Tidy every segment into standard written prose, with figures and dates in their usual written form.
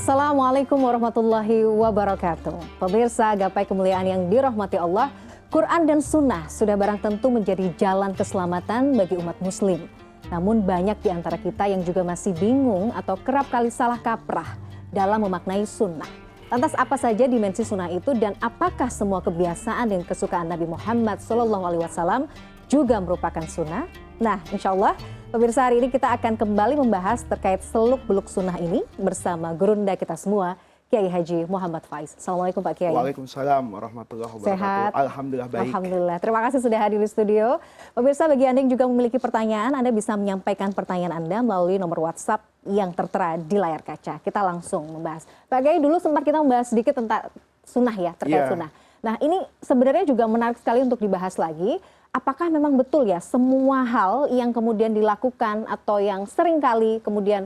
Assalamualaikum warahmatullahi wabarakatuh. Pemirsa Gapai Kemuliaan yang dirahmati Allah, Quran dan Sunnah sudah barang tentu menjadi jalan keselamatan bagi umat muslim. Namun banyak di antara kita yang juga masih bingung atau kerap kali salah kaprah dalam memaknai sunnah. Lantas apa saja dimensi sunnah itu dan apakah semua kebiasaan dan kesukaan Nabi Muhammad SAW juga merupakan sunnah? Nah, insya Allah pemirsa, hari ini kita akan kembali membahas terkait seluk-beluk sunnah ini bersama gurunda kita semua, Kiai Haji Muhammad Faiz. Assalamualaikum Pak Kiai. Waalaikumsalam warahmatullahi wabarakatuh. Sehat? Alhamdulillah baik. Alhamdulillah. Terima kasih sudah hadir di studio. Pemirsa, bagi Anda yang juga memiliki pertanyaan, Anda bisa menyampaikan pertanyaan Anda melalui nomor WhatsApp yang tertera di layar kaca. Kita langsung membahas. Pak Kiai, dulu sempat kita membahas sedikit tentang sunnah ya, terkait sunnah. Nah, ini sebenarnya juga menarik sekali untuk dibahas lagi. Apakah memang betul ya semua hal yang kemudian dilakukan atau yang sering kali kemudian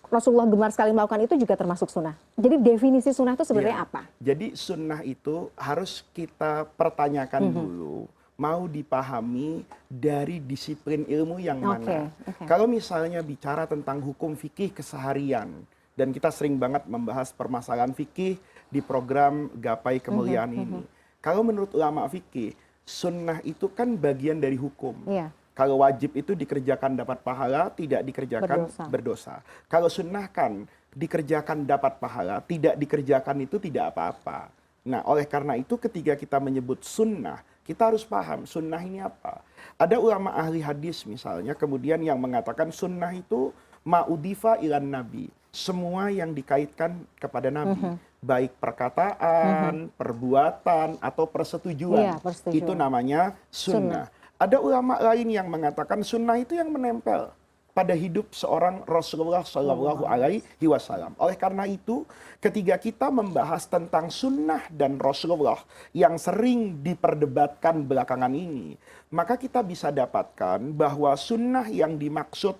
Rasulullah gemar sekali melakukan itu juga termasuk sunnah? Jadi definisi sunnah itu sebenarnya apa? Jadi sunnah itu harus kita pertanyakan dulu, mau dipahami dari disiplin ilmu yang mana. Kalau misalnya bicara tentang hukum fikih keseharian, dan kita sering banget membahas permasalahan fikih di program Gapai Kemuliaan ini. Kalau menurut ulama fikih, sunnah itu kan bagian dari hukum. Kalau wajib itu dikerjakan dapat pahala, tidak dikerjakan berdosa. Kalau sunnah kan dikerjakan dapat pahala, tidak dikerjakan itu tidak apa-apa. Nah, oleh karena itu ketika kita menyebut sunnah, kita harus paham sunnah ini apa. Ada ulama ahli hadis misalnya kemudian yang mengatakan sunnah itu ma'udifa ilan nabi. Semua yang dikaitkan kepada nabi. Baik perkataan, perbuatan, atau persetujuan. Itu namanya sunnah. Ada ulama lain yang mengatakan sunnah itu yang menempel pada hidup seorang Rasulullah Shallallahu Alaihi Wasallam. Oleh karena itu, ketika kita membahas tentang sunnah dan Rasulullah yang sering diperdebatkan belakangan ini, maka kita bisa dapatkan bahwa sunnah yang dimaksud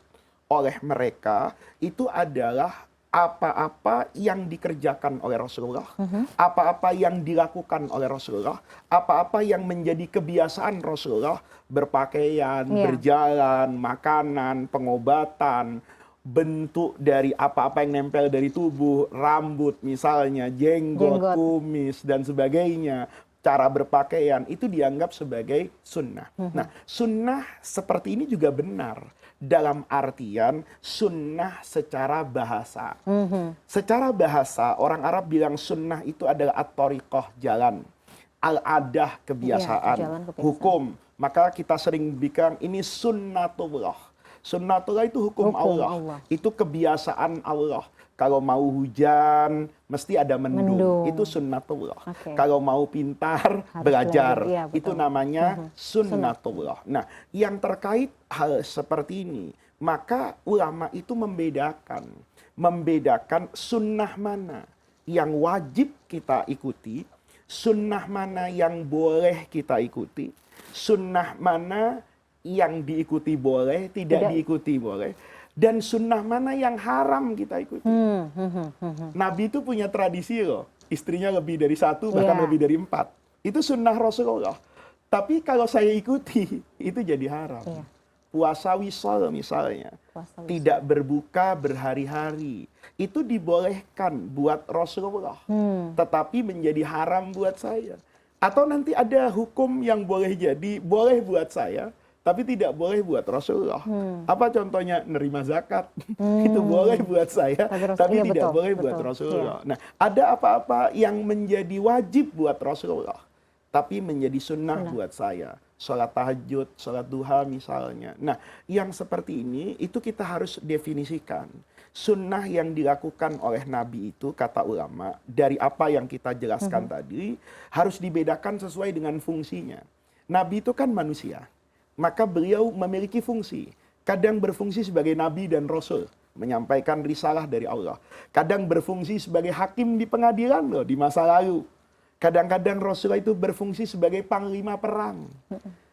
oleh mereka itu adalah apa-apa yang dikerjakan oleh Rasulullah, apa-apa yang dilakukan oleh Rasulullah, apa-apa yang menjadi kebiasaan Rasulullah, berpakaian, berjalan, makanan, pengobatan, bentuk dari apa-apa yang nempel dari tubuh, rambut misalnya, jenggot, kumis, dan sebagainya, cara berpakaian, itu dianggap sebagai sunnah. Nah, sunnah seperti ini juga benar. Dalam artian sunnah secara bahasa. Secara bahasa orang Arab bilang sunnah itu adalah at-thariqah, jalan, al-adah, kebiasaan, hukum. Maka kita sering bilang ini sunnatullah. Sunnatullah itu hukum Allah. Itu kebiasaan Allah. Kalau mau hujan, mesti ada mendung. Itu sunnatullah. Kalau mau pintar, harus belajar. Itu namanya sunnatullah. Nah, yang terkait hal seperti ini, maka ulama itu membedakan. Membedakan sunnah mana yang wajib kita ikuti, sunnah mana yang boleh kita ikuti, sunnah mana yang diikuti boleh, tidak diikuti boleh. Dan sunnah mana yang haram kita ikuti. Nabi itu punya tradisi loh. Istrinya lebih dari satu, bahkan lebih dari 4. Itu sunnah Rasulullah. Tapi kalau saya ikuti, itu jadi haram. Puasa wisol misalnya. Tidak berbuka berhari-hari. Itu dibolehkan buat Rasulullah. Tetapi menjadi haram buat saya. Atau nanti ada hukum yang boleh boleh buat saya, tapi tidak boleh buat Rasulullah. Apa contohnya? Nerima zakat. Itu boleh buat saya, tapi tidak boleh buat Rasulullah. Nah, ada apa-apa yang menjadi wajib buat Rasulullah, tapi menjadi sunnah buat saya. Sholat tahajud, sholat duha misalnya. Nah, yang seperti ini, itu kita harus definisikan. Sunnah yang dilakukan oleh Nabi itu, kata ulama, dari apa yang kita jelaskan tadi, harus dibedakan sesuai dengan fungsinya. Nabi itu kan manusia. Maka beliau memiliki fungsi. Kadang berfungsi sebagai nabi dan rasul, menyampaikan risalah dari Allah. Kadang berfungsi sebagai hakim di pengadilan loh, di masa lalu. Kadang-kadang Rasulullah itu berfungsi sebagai panglima perang.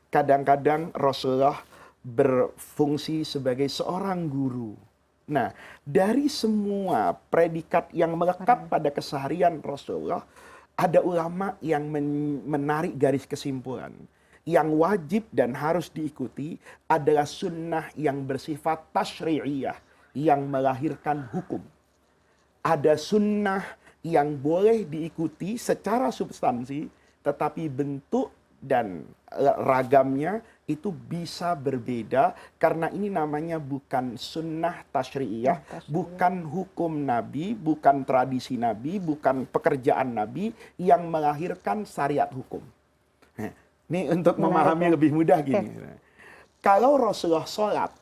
Kadang-kadang Rasulullah berfungsi sebagai seorang guru. Nah, dari semua predikat yang melekat pada keseharian Rasulullah, ada ulama yang menarik garis kesimpulan. Yang wajib dan harus diikuti adalah sunnah yang bersifat tasyri'iyah, yang melahirkan hukum. ada sunnah yang boleh diikuti secara substansi, tetapi bentuk dan ragamnya itu bisa berbeda, karena ini namanya bukan sunnah tasyri'iyah, bukan hukum Nabi, bukan tradisi Nabi, bukan pekerjaan Nabi yang melahirkan syariat hukum. Nah, ini untuk memahami lebih mudah gini. Kalau Rasulullah sholat,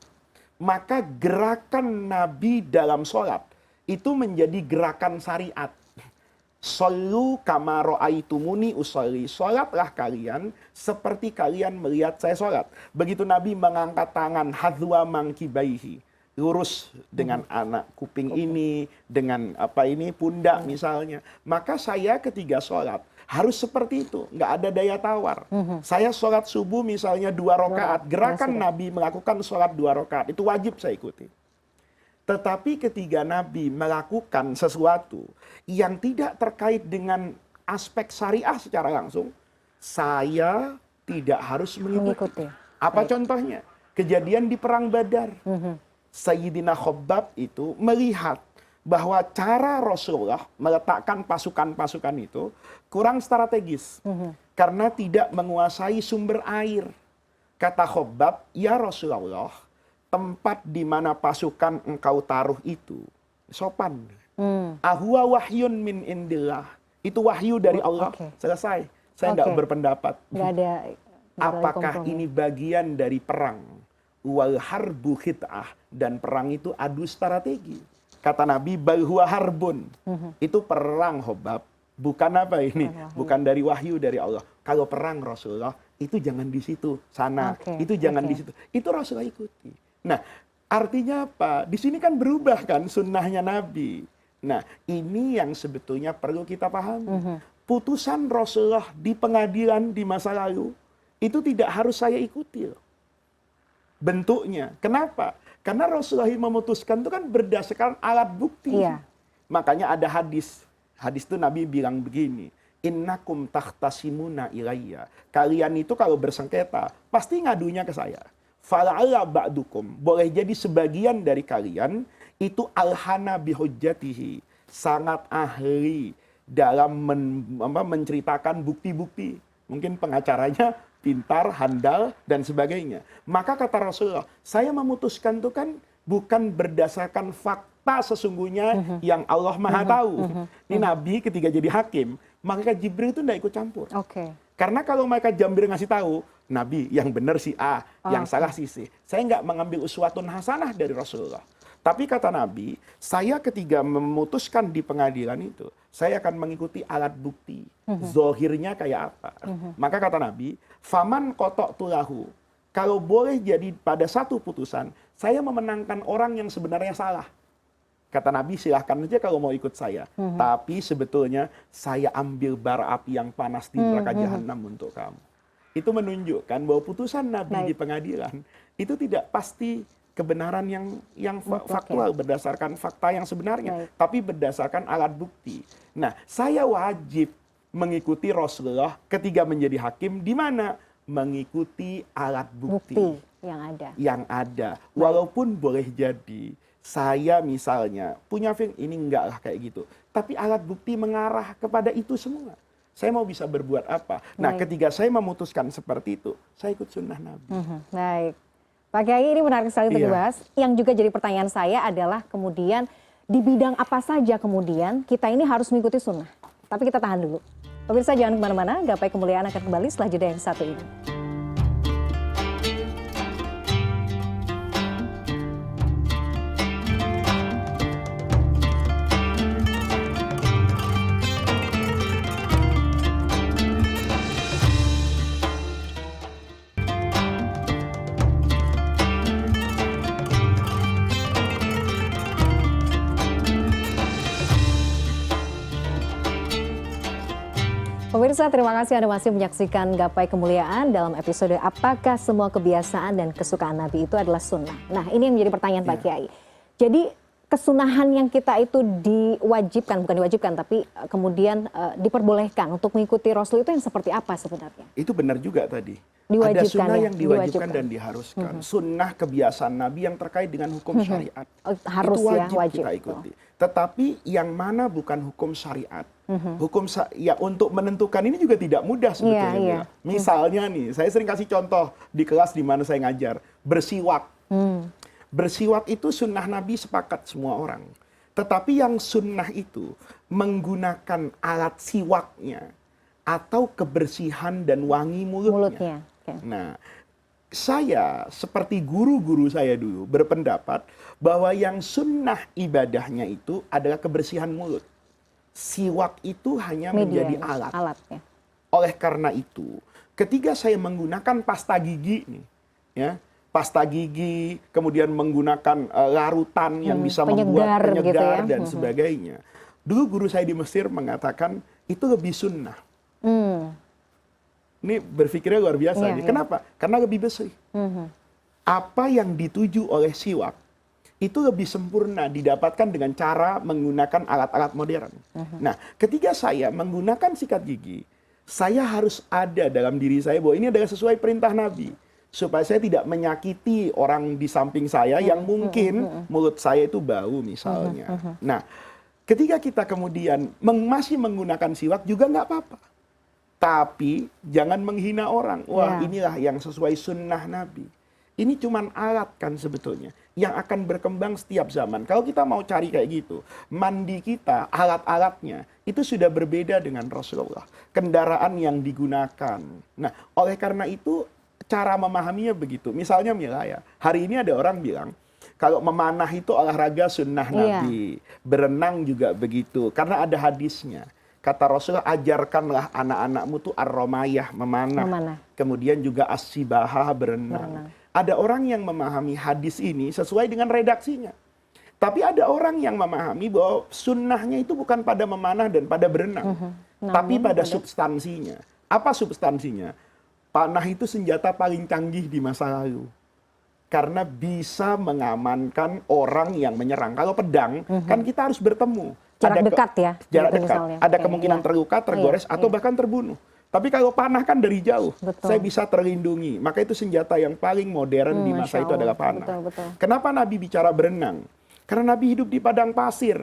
maka gerakan Nabi dalam sholat itu menjadi gerakan syariat. Shollu kama ra'aitumuni usolli. Sholatlah kalian seperti kalian melihat saya sholat. Begitu Nabi mengangkat tangan hadwa mangkibaihi, lurus dengan anak kuping ini, dengan apa ini pundak misalnya. Maka saya ketika sholat harus seperti itu, nggak ada daya tawar. Saya sholat subuh misalnya 2 rakaat, gerakan Nabi melakukan sholat 2 rakaat itu wajib saya ikuti. Tetapi ketika Nabi melakukan sesuatu yang tidak terkait dengan aspek syariah secara langsung, saya tidak harus mengikuti. Apa contohnya? Kejadian di Perang Badar. Sayyidina Khabbab itu melihat bahwa cara Rasulullah meletakkan pasukan-pasukan itu kurang strategis. Karena tidak menguasai sumber air. Kata Khabbab, ya Rasulullah, tempat di mana pasukan engkau taruh itu sopan. Ahwa wahyun min indillah. Itu wahyu dari Allah. Selesai. Saya nggak berpendapat. Nggak ada. Apakah ini bagian dari perang? Wal harbu khit'ah. Dan perang itu adu strategi. Kata Nabi, bal huwa harbun. Itu perang, Hobab. Bukan apa ini? Bukan dari wahyu dari Allah. Kalau perang Rasulullah, itu jangan di situ, sana. Itu jangan di situ. Itu Rasulullah ikuti. Nah, artinya apa? Di sini kan berubah kan sunnahnya Nabi. Nah, ini yang sebetulnya perlu kita pahami. Putusan Rasulullah di pengadilan di masa lalu, itu tidak harus saya ikuti. Bentuknya. Kenapa? Karena Rasulullah memutuskan itu kan berdasarkan alat bukti. Makanya ada hadis. Hadis itu Nabi bilang begini. Innakum takhtasimuna ilayya. Kalian itu kalau bersengketa, pasti ngadunya ke saya. Fala'alla ba'dukum, boleh jadi sebagian dari kalian itu alhana bihujjatihi, sangat ahli dalam menceritakan bukti-bukti. Mungkin pengacaranya pintar, handal, dan sebagainya. Maka kata Rasulullah, saya memutuskan itu kan bukan berdasarkan fakta sesungguhnya yang Allah Maha tahu. Ini Nabi ketika jadi hakim, maka Jibril itu tidak ikut campur. Karena kalau mereka Jibril ngasih tahu, Nabi yang benar si A, yang salah si C. Saya nggak mengambil uswatun hasanah dari Rasulullah. Tapi kata Nabi, saya ketika memutuskan di pengadilan itu, saya akan mengikuti alat bukti. Zohirnya kayak apa. Maka kata Nabi, faman kotok tulahu. Kalau boleh jadi pada satu putusan, saya memenangkan orang yang sebenarnya salah. Kata Nabi, silahkan aja kalau mau ikut saya. Tapi sebetulnya saya ambil bara api yang panas di neraka jahanam untuk kamu. Itu menunjukkan bahwa putusan Nabi di pengadilan itu tidak pasti kebenaran yang faktual berdasarkan fakta yang sebenarnya, tapi berdasarkan alat bukti. Nah, saya wajib mengikuti Rasulullah ketika menjadi hakim di mana mengikuti alat bukti yang ada. Walaupun boleh jadi saya misalnya punya ini enggak lah kayak gitu, tapi alat bukti mengarah kepada itu semua. Saya mau bisa berbuat apa? Nah, ketika saya memutuskan seperti itu, saya ikut sunnah Nabi. Baik. Pak Kiai, ini menarik sekali untuk dibahas. Yang juga jadi pertanyaan saya adalah kemudian di bidang apa saja kemudian kita ini harus mengikuti sunnah. Tapi kita tahan dulu. Pemirsa jangan kemana-mana, Gapai Kemuliaan akan kembali setelah jeda yang satu ini. Pemirsa, terima kasih Anda masih menyaksikan Gapai Kemuliaan dalam episode apakah semua kebiasaan dan kesukaan Nabi itu adalah sunnah. Nah, ini yang menjadi pertanyaan Pak Kiai. Jadi kesunahan yang kita itu diwajibkan, bukan diwajibkan, tapi kemudian diperbolehkan untuk mengikuti Rasul itu yang seperti apa sebenarnya? Itu benar juga tadi. Diwajibkan, ada sunnah ya? yang diwajibkan dan diharuskan. Sunnah kebiasaan Nabi yang terkait dengan hukum syariat. Harus itu wajib, ya, wajib kita ikuti. Tetapi yang mana bukan hukum syariat. Ya untuk menentukan ini juga tidak mudah sebetulnya. Misalnya nih, saya sering kasih contoh di kelas di mana saya ngajar. Bersiwak. Bersiwak itu sunnah Nabi sepakat semua orang. Tetapi yang sunnah itu menggunakan alat siwaknya atau kebersihan dan wangi mulutnya. Okay. Nah, saya seperti guru-guru saya dulu berpendapat bahwa yang sunnah ibadahnya itu adalah kebersihan mulut. Siwak itu hanya menjadi alat. Ya. Oleh karena itu, ketika saya menggunakan pasta gigi nih, ya, pasta gigi, kemudian menggunakan larutan yang bisa membuat penyegar gitu ya? Dan sebagainya. Dulu guru saya di Mesir mengatakan itu lebih sunnah. Ini berpikirnya luar biasa. Kenapa? Karena lebih bersih. Apa yang dituju oleh siwak itu lebih sempurna didapatkan dengan cara menggunakan alat-alat modern. Nah, ketika saya menggunakan sikat gigi, saya harus ada dalam diri saya bahwa ini adalah sesuai perintah Nabi. Supaya saya tidak menyakiti orang di samping saya yang mungkin mulut saya itu bau misalnya. Nah, ketika kita kemudian masih menggunakan siwak juga nggak apa-apa. Tapi jangan menghina orang. Wah, inilah yang sesuai sunnah Nabi. Ini cuman alat kan sebetulnya. Yang akan berkembang setiap zaman. Kalau kita mau cari kayak gitu. Mandi kita, alat-alatnya. Itu sudah berbeda dengan Rasulullah. Kendaraan yang digunakan. Nah, oleh karena itu cara memahaminya begitu. Misalnya Mila ya. Hari ini ada orang bilang. Kalau memanah itu olahraga sunnah Nabi. Berenang juga begitu. Karena ada hadisnya. Kata Rasulullah, ajarkanlah anak-anakmu tuh ar-romayah, memanah. Kemudian juga as-sibahah, berenang. Ada orang yang memahami hadis ini sesuai dengan redaksinya. Tapi ada orang yang memahami bahwa sunnahnya itu bukan pada memanah dan pada berenang. Tapi pada substansinya. Apa substansinya? Panah itu senjata paling canggih di masa lalu. Karena bisa mengamankan orang yang menyerang. Kalau pedang, kan kita harus bertemu. Jarak dekat ya? Jarak dekat. Misalnya. Ada kemungkinan terluka, tergores, atau bahkan terbunuh. Tapi kalau panah kan dari jauh, saya bisa terlindungi. Maka itu senjata yang paling modern di masa itu adalah panah. Kenapa Nabi bicara berenang? Karena Nabi hidup di padang pasir.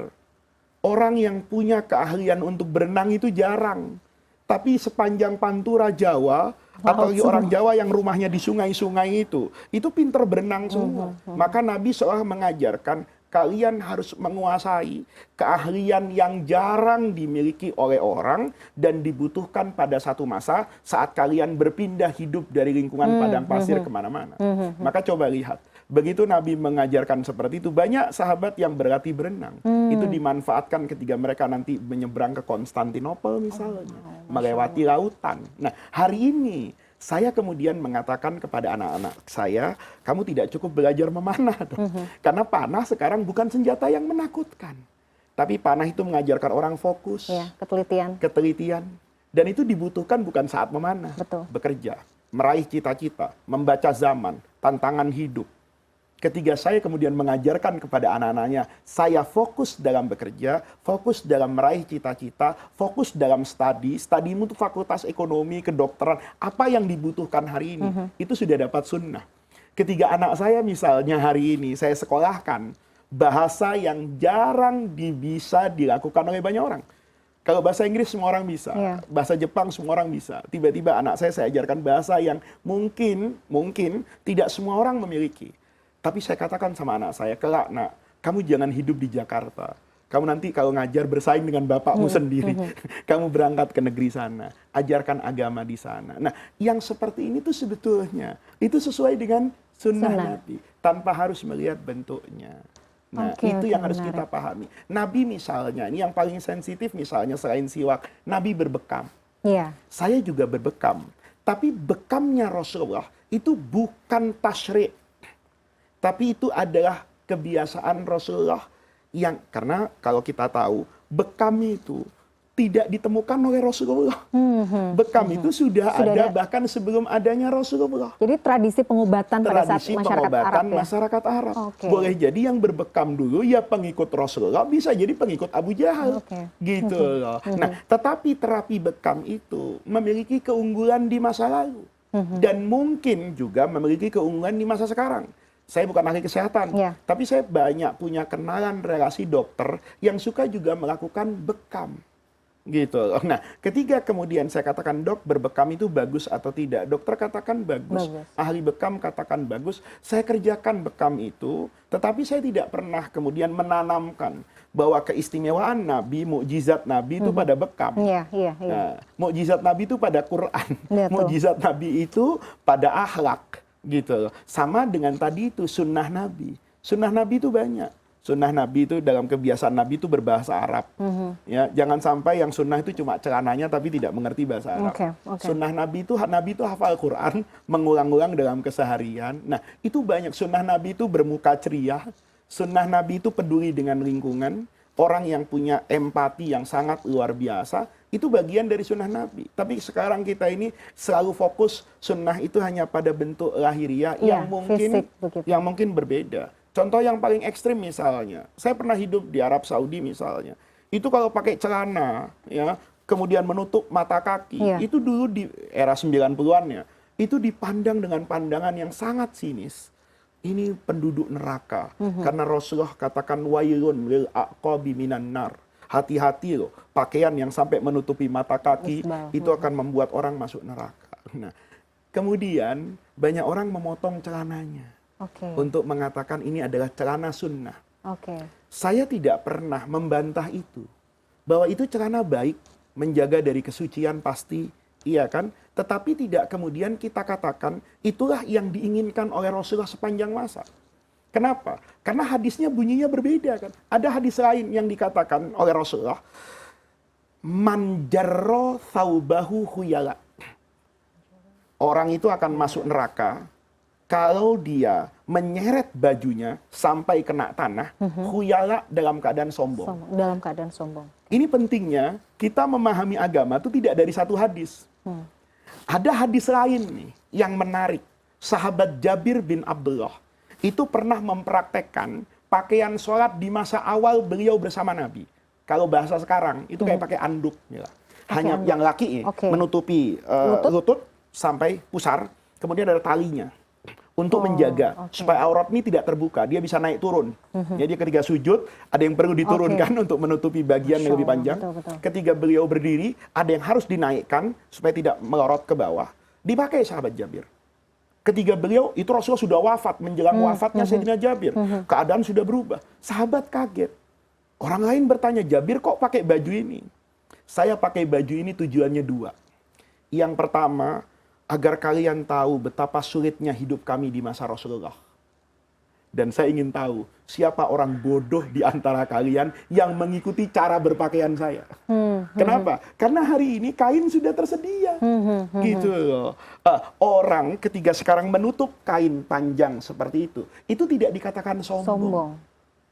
Orang yang punya keahlian untuk berenang itu jarang. Tapi sepanjang pantura Jawa, atau orang Jawa yang rumahnya di sungai-sungai itu pinter berenang semua. Maka Nabi seolah mengajarkan, kalian harus menguasai keahlian yang jarang dimiliki oleh orang dan dibutuhkan pada satu masa saat kalian berpindah hidup dari lingkungan padang pasir kemana-mana. Maka coba lihat, begitu Nabi mengajarkan seperti itu, banyak sahabat yang berlatih berenang. Itu dimanfaatkan ketika mereka nanti menyeberang ke Konstantinopel misalnya, melewati lautan. Nah, hari ini saya kemudian mengatakan kepada anak-anak saya, kamu tidak cukup belajar memanah. Karena panah sekarang bukan senjata yang menakutkan. Tapi panah itu mengajarkan orang fokus. Ya, ketelitian. Dan itu dibutuhkan bukan saat memanah. Bekerja, meraih cita-cita, membaca zaman, tantangan hidup. Ketika saya kemudian mengajarkan kepada anak-anaknya, saya fokus dalam bekerja, fokus dalam meraih cita-cita, fokus dalam studimu itu fakultas ekonomi, kedokteran, apa yang dibutuhkan hari ini, itu sudah dapat sunnah. Ketika anak saya misalnya hari ini, saya sekolahkan bahasa yang jarang bisa dilakukan oleh banyak orang. Kalau bahasa Inggris semua orang bisa, bahasa Jepang semua orang bisa. Tiba-tiba anak saya ajarkan bahasa yang mungkin tidak semua orang memiliki. Tapi saya katakan sama anak saya, kelak nak, kamu jangan hidup di Jakarta. Kamu nanti kalau ngajar bersaing dengan bapakmu sendiri. Kamu berangkat ke negeri sana. Ajarkan agama di sana. Nah, yang seperti ini tuh sebetulnya, itu sesuai dengan sunnah Nabi. Tanpa harus melihat bentuknya. Nah, itu yang harus kita pahami. Nabi misalnya, ini yang paling sensitif misalnya selain siwak, Nabi berbekam. Saya juga berbekam. Tapi bekamnya Rasulullah itu bukan tasyrik. Tapi itu adalah kebiasaan Rasulullah yang, karena kalau kita tahu, bekam itu tidak ditemukan oleh Rasulullah. Bekam itu sudah ada bahkan sebelum adanya Rasulullah. Jadi tradisi pengobatan pada saat Tradisi masyarakat pengobatan Arab ya? masyarakat Arab. Oke. Boleh jadi yang berbekam dulu ya pengikut Rasulullah, bisa jadi pengikut Abu Jahal. Oke. Gitu loh. Nah, tetapi terapi bekam itu memiliki keunggulan di masa lalu. Dan mungkin juga memiliki keunggulan di masa sekarang. Saya bukan ahli kesehatan, tapi saya banyak punya kenalan relasi dokter yang suka juga melakukan bekam. Gitu loh. Nah, ketika kemudian saya katakan, dok, berbekam itu bagus atau tidak? Dokter katakan bagus. Ahli bekam katakan bagus. Saya kerjakan bekam itu, tetapi saya tidak pernah kemudian menanamkan bahwa keistimewaan Nabi, mukjizat Nabi itu pada bekam. Nah, mukjizat Nabi itu pada Quran. Mukjizat Nabi itu pada akhlak. Gitu loh. Sama dengan tadi itu sunnah Nabi. Sunnah Nabi itu banyak. Sunnah Nabi itu dalam kebiasaan Nabi itu berbahasa Arab. Ya, jangan sampai yang sunnah itu cuma celananya tapi tidak mengerti bahasa Arab. Sunnah Nabi itu hafal Quran, mengulang-ulang dalam keseharian. Nah, itu banyak. Sunnah Nabi itu bermuka ceria. Sunnah Nabi itu peduli dengan lingkungan. Orang yang punya empati yang sangat luar biasa, itu bagian dari sunnah Nabi. Tapi sekarang kita ini selalu fokus sunnah itu hanya pada bentuk lahiriah yang mungkin berbeda. Contoh yang paling ekstrim misalnya, saya pernah hidup di Arab Saudi misalnya. Itu kalau pakai celana, ya, kemudian menutup mata kaki, itu dulu di era 90-an ya, itu dipandang dengan pandangan yang sangat sinis. Ini penduduk neraka. Karena Rasulullah katakan wailun lil aqabi minan nar. Hati-hati loh, pakaian yang sampai menutupi mata kaki itu akan membuat orang masuk neraka. Nah, kemudian banyak orang memotong celananya. Untuk mengatakan ini adalah celana sunnah. Saya tidak pernah membantah itu. Bahwa itu celana baik, menjaga dari kesucian pasti, iya kan? Tetapi tidak kemudian kita katakan itulah yang diinginkan oleh Rasulullah sepanjang masa. Kenapa? Karena hadisnya bunyinya berbeda kan. Ada hadis lain yang dikatakan oleh Rasulullah, man jarra thawbahu khuyala. Orang itu akan masuk neraka kalau dia menyeret bajunya sampai kena tanah, khuyala dalam keadaan sombong. Dalam keadaan sombong. Ini pentingnya kita memahami agama itu tidak dari satu hadis. Ada hadis lain nih yang menarik. Sahabat Jabir bin Abdullah itu pernah mempraktekkan pakaian sholat di masa awal beliau bersama Nabi. Kalau bahasa sekarang itu kayak pakai anduk. Ya. Hanya anduk. Yang laki menutupi lutut sampai pusar, kemudian ada talinya. Untuk menjaga supaya aurat ini tidak terbuka, dia bisa naik turun. Jadi ketika sujud ada yang perlu diturunkan untuk menutupi bagian yang lebih panjang. Ketika beliau berdiri ada yang harus dinaikkan supaya tidak melorot ke bawah. Dipakai sahabat Jabir. Ketika beliau itu Rasulullah sudah wafat, menjelang wafatnya Sayyidina Jabir, keadaan sudah berubah. Sahabat kaget. Orang lain bertanya, Jabir kok pakai baju ini? Saya pakai baju ini tujuannya dua. Yang pertama, agar kalian tahu betapa sulitnya hidup kami di masa Rasulullah. Dan saya ingin tahu siapa orang bodoh di antara kalian yang mengikuti cara berpakaian saya. Kenapa? Karena hari ini kain sudah tersedia. Gitu loh. Orang ketika sekarang menutup kain panjang seperti itu tidak dikatakan sombong.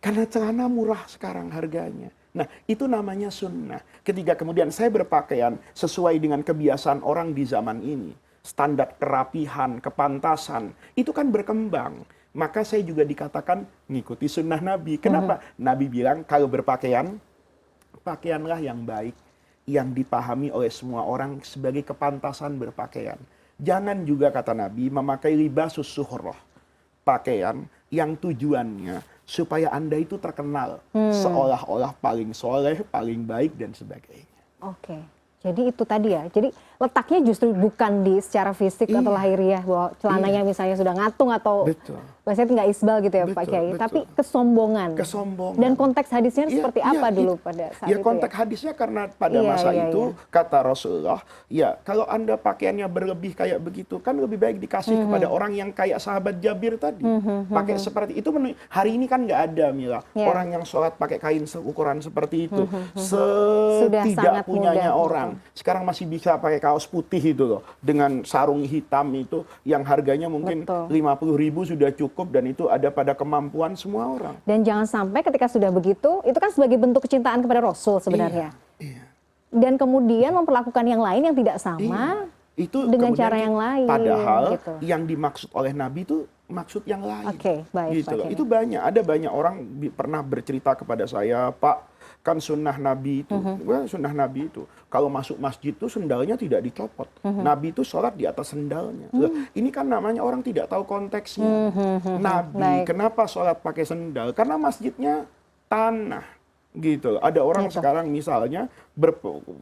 Karena celana murah sekarang harganya. Nah, itu namanya sunnah. Ketika kemudian saya berpakaian sesuai dengan kebiasaan orang di zaman ini, standar kerapihan, kepantasan, itu kan berkembang. Maka saya juga dikatakan ngikuti sunnah Nabi. Kenapa? Nabi bilang kalau berpakaian, pakaianlah yang baik, yang dipahami oleh semua orang sebagai kepantasan berpakaian. Jangan juga kata Nabi memakai libasus suhroh, pakaian yang tujuannya supaya Anda itu terkenal seolah-olah paling soleh, paling baik dan sebagainya. Jadi itu tadi ya. Jadi letaknya justru bukan di secara fisik atau lahiriah bahwa celananya misalnya sudah ngatung atau bahasanya nggak isbal gitu ya Pak Kiai. Tapi kesombongan. Dan konteks hadisnya seperti apa dulu pada saat itu? Konteks hadisnya karena pada masa itu kata Rasulullah, ya kalau Anda pakaiannya berlebih kayak begitu kan lebih baik dikasih kepada orang yang kayak sahabat Jabir tadi. Pakai seperti itu. Hari ini kan nggak ada Mila. Orang yang sholat pakai kain ukuran seperti itu. Tidak punyanya orang. Sekarang masih bisa pakai kaos putih itu loh, dengan sarung hitam itu yang harganya mungkin 50.000 sudah cukup dan itu ada pada kemampuan semua orang. Dan jangan sampai ketika sudah begitu, itu kan sebagai bentuk kecintaan kepada Rasul sebenarnya. dan kemudian memperlakukan yang lain yang tidak sama itu dengan cara yang lain. Padahal gitu. yang dimaksud oleh Nabi itu maksud yang lain. Oke, baik. Gitu loh. Itu ada banyak orang pernah bercerita kepada saya, Pak, kan sunnah Nabi itu, sunnah Nabi itu kalau masuk masjid itu sendalnya tidak dicopot. Nabi itu sholat di atas sendalnya. Loh, ini kan namanya orang tidak tahu konteksnya. Nabi kenapa sholat pakai sendal? Karena masjidnya tanah. Gitu. Ada orang sekarang misalnya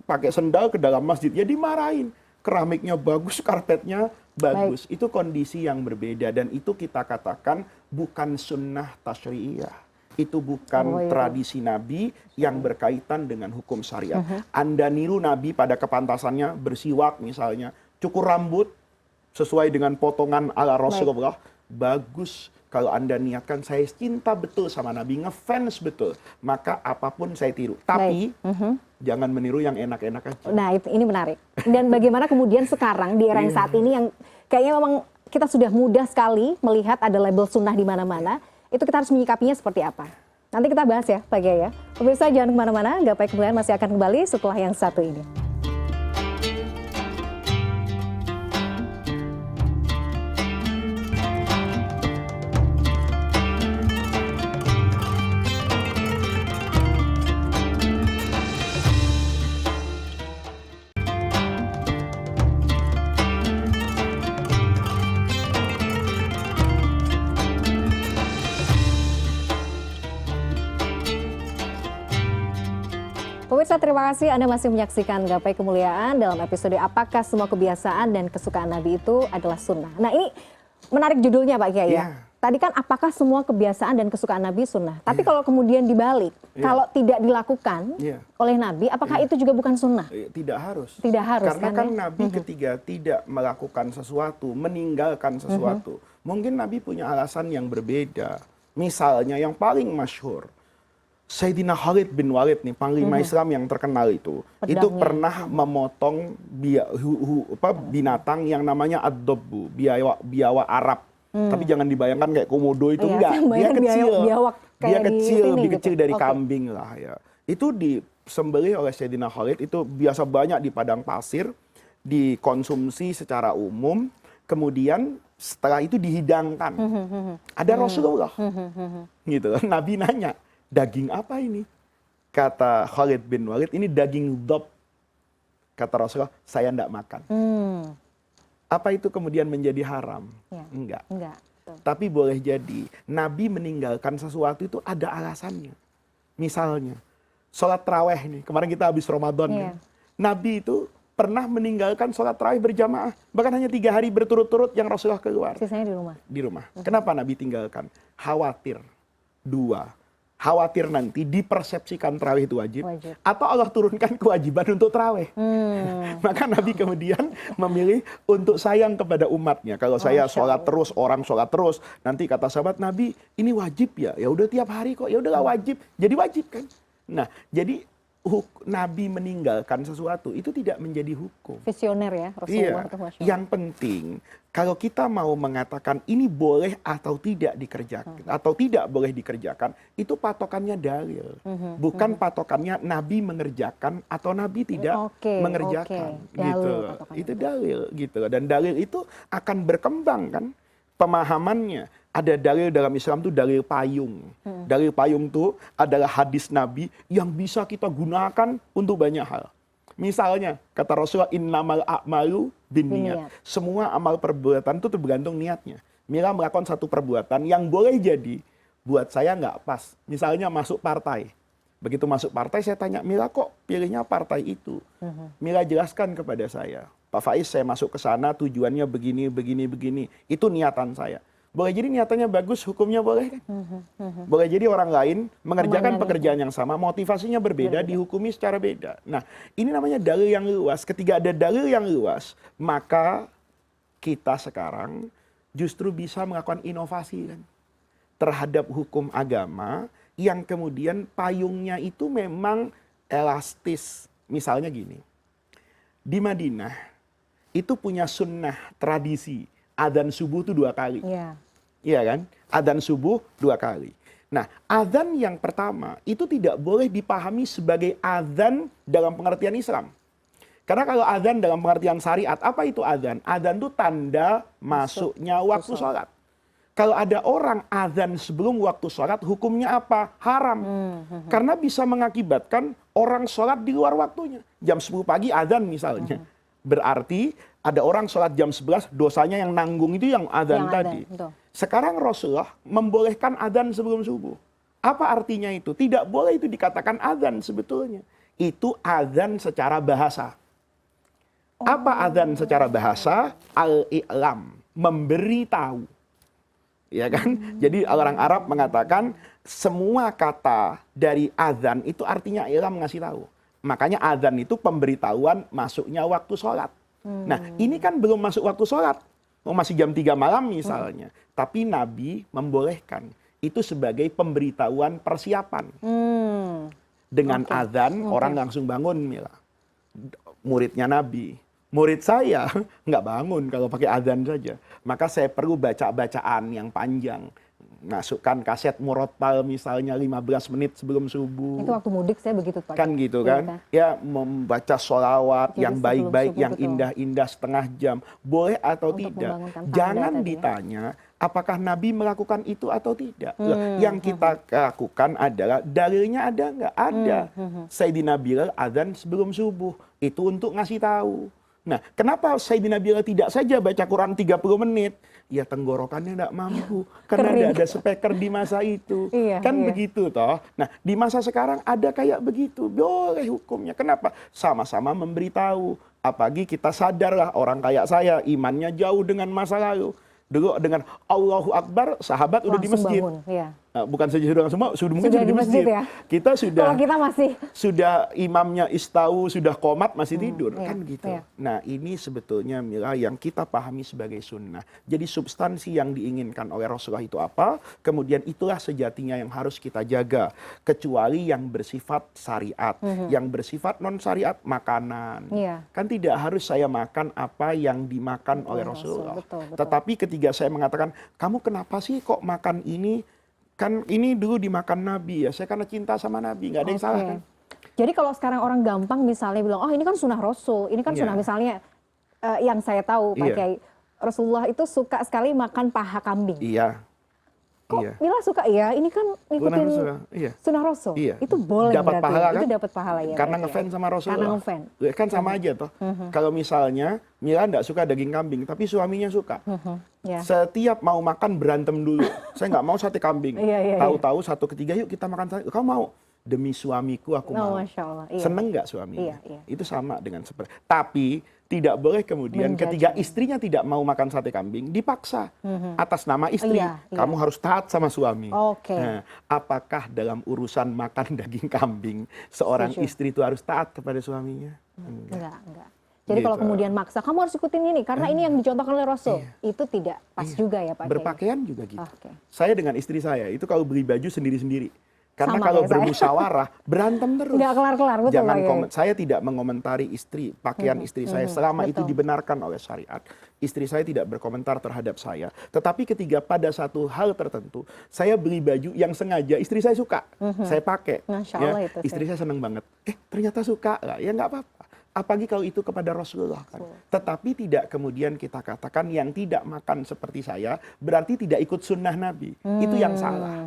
pakai sendal ke dalam masjid, ya dimarahin. Keramiknya bagus, karpetnya bagus. Itu kondisi yang berbeda dan itu kita katakan bukan sunnah tasyri'iyah. Itu bukan tradisi Nabi yang berkaitan dengan hukum syariat. Anda niru Nabi pada kepantasannya bersiwak misalnya, cukur rambut sesuai dengan potongan ala Rasulullah, bagus. Kalau Anda niatkan saya cinta betul sama Nabi, ngefans betul, maka apapun saya tiru. Tapi jangan meniru yang enak-enak aja. Nah, ini menarik. Dan bagaimana kemudian sekarang di era yang saat ini yang kayaknya memang kita sudah mudah sekali melihat ada label sunnah di mana-mana, itu kita harus menyikapinya seperti apa? Nanti kita bahas ya, Pak Kiai ya. Pemirsa jangan kemana-mana, Gapai Kemuliaan masih akan kembali setelah yang satu ini. Pemirsa, terima kasih Anda masih menyaksikan Gapai Kemuliaan dalam episode apakah semua kebiasaan dan kesukaan Nabi itu adalah sunnah. Nah, ini menarik judulnya Pak Kiai ya. Tadi kan apakah semua kebiasaan dan kesukaan Nabi sunnah. Tapi kalau kemudian dibalik, kalau tidak dilakukan oleh Nabi, apakah itu juga bukan sunnah? Tidak harus. Tidak harus. Karena kan Nabi ketika tidak melakukan sesuatu, meninggalkan sesuatu, mungkin Nabi punya alasan yang berbeda. Misalnya yang paling masyhur, Sayyidina Khalid bin Walid nih, panglima Islam yang terkenal itu pernah memotong binatang yang namanya ad-dobbu, biawak Arab. Tapi jangan dibayangkan kayak komodo itu, enggak. Dia kecil, lebih kecil dari kambing lah ya. Itu disembelih oleh Sayyidina Khalid, itu biasa banyak di padang pasir, dikonsumsi secara umum, kemudian setelah itu dihidangkan. Ada Rasulullah, gitu. Nabi nanya, daging apa ini? Kata Khalid bin Walid, ini daging dob. Kata Rasulullah, saya tidak makan. Apa itu kemudian menjadi haram? Enggak. Tapi boleh jadi Nabi meninggalkan sesuatu itu ada alasannya. Misalnya, sholat taraweh nih, kemarin kita habis Ramadan. Nih. Nabi itu pernah meninggalkan sholat taraweh berjamaah. Bahkan hanya 3 hari berturut-turut yang Rasulullah keluar. Sisanya di rumah. Di rumah. Kenapa Nabi tinggalkan? Khawatir. 2. Khawatir nanti dipersepsikan tarawih itu wajib. Atau Allah turunkan kewajiban untuk tarawih. Maka Nabi kemudian memilih untuk sayang kepada umatnya. Kalau saya sholat terus, orang sholat terus, nanti kata sahabat Nabi, ini wajib ya? Ya udah tiap hari kok, ya udahlah wajib. Jadi wajib kan? Nah, jadi Nabi meninggalkan sesuatu itu tidak menjadi hukum. Visioner ya Rasulullah. Yang penting kalau kita mau mengatakan ini boleh atau tidak dikerjakan atau tidak boleh dikerjakan, itu patokannya dalil. Bukan patokannya Nabi mengerjakan atau Nabi tidak mengerjakan. Gitu. Itu dalil gitu. Dan dalil itu akan berkembang kan pemahamannya. Ada dalil dalam Islam itu dalil payung. Dalil payung itu adalah hadis Nabi yang bisa kita gunakan untuk banyak hal. Misalnya, kata Rasulullah, innamal a'malu binniyat. Semua amal perbuatan itu tergantung niatnya. Mila melakukan satu perbuatan yang boleh jadi buat saya nggak pas. Misalnya masuk partai. Begitu masuk partai saya tanya, Mila kok pilihnya partai itu? Mila jelaskan kepada saya, Pak Faiz saya masuk ke sana tujuannya begini, begini, begini. Itu niatan saya. Boleh jadi niatannya bagus, hukumnya boleh kan? Boleh jadi orang lain mengerjakan pekerjaan yang sama, motivasinya berbeda, dihukumi secara beda. Nah, ini namanya dalil yang luas. Ketika ada dalil yang luas, maka kita sekarang justru bisa melakukan inovasi kan? Terhadap hukum agama yang kemudian payungnya itu memang elastis. Misalnya gini, di Madinah itu punya sunnah tradisi. Adzan subuh itu 2 kali. Iya kan? Adzan subuh 2 kali. Nah, azan yang pertama itu tidak boleh dipahami sebagai azan dalam pengertian Islam. Karena kalau azan dalam pengertian syariat, apa itu azan? Azan itu tanda masuknya waktu sholat. Kalau ada orang azan sebelum waktu sholat, hukumnya apa? Haram. Karena bisa mengakibatkan orang sholat di luar waktunya. Jam 10 pagi azan misalnya. Berarti ada orang sholat jam 11, dosanya yang nanggung itu yang azan tadi. Sekarang Rasulullah membolehkan azan sebelum subuh. Apa artinya itu? Tidak boleh itu dikatakan azan sebetulnya. Itu azan secara bahasa. Apa azan secara bahasa? Al-i'lam, memberi tahu. Ya kan? Jadi orang Arab mengatakan semua kata dari azan itu artinya i'lam, ngasih tahu. Makanya azan itu pemberitahuan masuknya waktu sholat. Nah, ini kan belum masuk waktu sholat. Masih jam 3 malam misalnya. Tapi Nabi membolehkan. Itu sebagai pemberitahuan persiapan. Dengan azan, orang langsung bangun, Mila. Muridnya Nabi. Murid saya nggak bangun kalau pakai azan saja. Maka saya perlu baca-bacaan yang panjang. Masukkan kaset murattal misalnya 15 menit sebelum subuh. Itu waktu mudik saya begitu Pak. Kan gitu kan. Ya membaca sholawat jadi yang baik-baik, yang betul. indah-indah setengah jam. Boleh atau Untuk tidak. tadi Jangan ditanya apakah Nabi melakukan itu atau tidak. Yang kita lakukan adalah dalilnya ada nggak? Ada. Sayyidina Bilal azan sebelum subuh. Itu untuk ngasih tahu. Nah, kenapa Sayyidina Bilal tidak saja baca Quran 30 menit? Ya tenggorokannya tidak mampu. Karena tidak ada speaker di masa itu. Kan begitu toh. Nah, di masa sekarang ada kayak begitu. Boleh hukumnya. Kenapa? Sama-sama memberitahu. Apalagi kita sadarlah orang kayak saya, imannya jauh dengan masa lalu. Dulu dengan Allahu Akbar, sahabat udah di masjid. Bukan saja sudah semua, mungkin sudah di masjid. Ya? Kita sudah, kita masih sudah imamnya istau, sudah qomat masih tidur, kan gitu. Nah ini sebetulnya Mila yang kita pahami sebagai sunnah. Jadi substansi yang diinginkan oleh Rasulullah itu apa? Kemudian itulah sejatinya yang harus kita jaga. Kecuali yang bersifat syariat, yang bersifat non syariat makanan. Kan tidak harus saya makan apa yang dimakan oleh Rasulullah. Tetapi ketika saya mengatakan, kamu kenapa sih kok makan ini? Kan ini dulu dimakan Nabi ya, saya karena cinta sama Nabi, nggak ada yang salah kan. Jadi kalau sekarang orang gampang misalnya bilang, oh ini kan sunnah Rasul, ini kan sunnah misalnya, yang saya tahu Pak Kiai, Rasulullah itu suka sekali makan paha kambing. Kok Mila suka ya, ini kan ngikutin sunnah Rasul, itu boleh dapat berarti, pahala, kan? Itu dapat pahala ya. Karena ngefans sama Rasulullah. Karena ngefans. Kan sama aja toh. Kalau misalnya Mila enggak suka daging kambing, tapi suaminya suka. Setiap mau makan berantem dulu. Saya nggak mau sate kambing. Tahu-tahu satu ketiga yuk kita makan sate. Kamu mau? Demi suamiku aku mau. Masya Allah. Seneng nggak suaminya? Itu sama dengan seperti. Tapi tidak boleh kemudian ketika istrinya tidak mau makan sate kambing dipaksa atas nama istri. Kamu harus taat sama suami. Nah, apakah dalam urusan makan daging kambing seorang istri itu harus taat kepada suaminya? Enggak. Jadi kalau kemudian maksa, kamu harus ikutin ini karena ini yang dicontohkan oleh Rasul. Itu tidak pas juga ya Pak. Berpakaian juga gitu. Saya dengan istri saya itu kalau beli baju sendiri-sendiri. Karena sama kalau bermusyawarah berantem terus. Nggak kelar-kelar, betul. Jangan saya tidak mengomentari pakaian istri saya selama itu dibenarkan oleh syariat. Istri saya tidak berkomentar terhadap saya. Tetapi ketika pada satu hal tertentu saya beli baju yang sengaja istri saya suka, saya pakai. Masya Allah itu istri saya senang banget. Ternyata suka lah, ya nggak apa-apa. Apalagi kalau itu kepada Rasulullah kan. Tetapi tidak kemudian kita katakan yang tidak makan seperti saya berarti tidak ikut sunnah Nabi. Itu yang salah.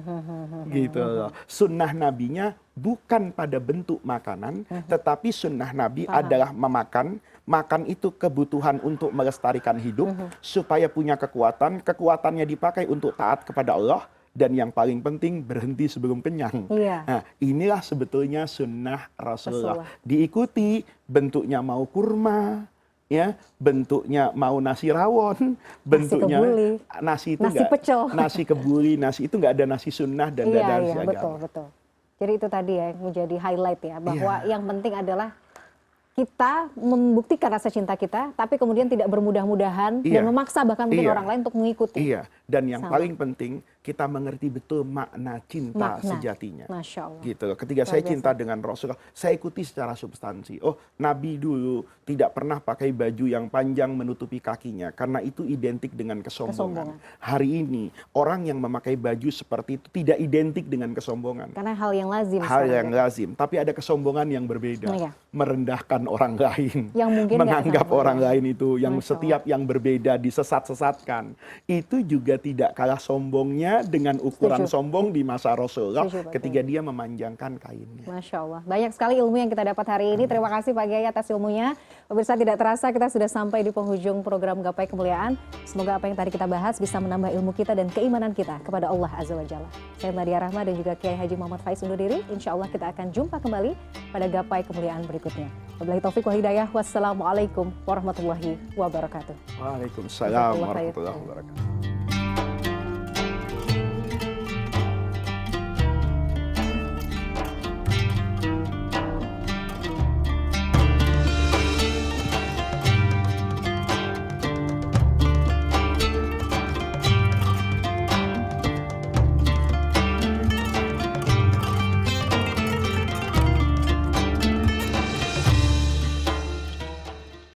Gitu loh. Sunnah Nabinya bukan pada bentuk makanan, tetapi sunnah Nabi adalah memakan. Makan itu kebutuhan untuk melestarikan hidup supaya punya kekuatan. Kekuatannya dipakai untuk taat kepada Allah. Dan yang paling penting berhenti sebelum kenyang. Nah, inilah sebetulnya sunnah Rasulullah. Diikuti bentuknya mau kurma, ya, bentuknya mau nasi rawon, bentuknya nasi itu nasi pecel, nasi kebuli, nasi itu nggak ada nasi sunnah dan ada betul. Jadi itu tadi ya yang menjadi highlight ya bahwa yang penting adalah kita membuktikan rasa cinta kita, tapi kemudian tidak bermudah-mudahan dan memaksa bahkan mungkin orang lain untuk mengikuti. Iya, dan yang paling penting kita mengerti betul makna cinta sejatinya. Masya Allah. Gitu loh. Ketika saya cinta dengan Rasulullah, saya ikuti secara substansi. Oh, Nabi dulu tidak pernah pakai baju yang panjang menutupi kakinya, karena itu identik dengan kesombongan. Hari ini orang yang memakai baju seperti itu tidak identik dengan kesombongan. Karena hal yang lazim. Hal yang lazim, tapi ada kesombongan yang berbeda. Merendahkan orang lain, yang mungkin menganggap orang lain itu yang setiap yang berbeda disesat-sesatkan. Itu juga tidak kalah sombongnya dengan ukuran sombong di masa Rasulullah ketika dia memanjangkan kainnya. Masya Allah. Banyak sekali ilmu yang kita dapat hari ini. Terima kasih Pak Kiai atas ilmunya. Pemirsa, tidak terasa kita sudah sampai di penghujung program Gapai Kemuliaan. Semoga apa yang tadi kita bahas bisa menambah ilmu kita dan keimanan kita kepada Allah Azza wa Jalla. Saya Nadia Rahma dan juga Kiai Haji Muhammad Faiz undur diri. Insya Allah kita akan jumpa kembali pada Gapai Kemuliaan berikutnya. Wabillahi taufiq wal hidayah. Wassalamualaikum warahmatullahi wabarakatuh. Waalaikumsalam warahmatullahi wabarakatuh.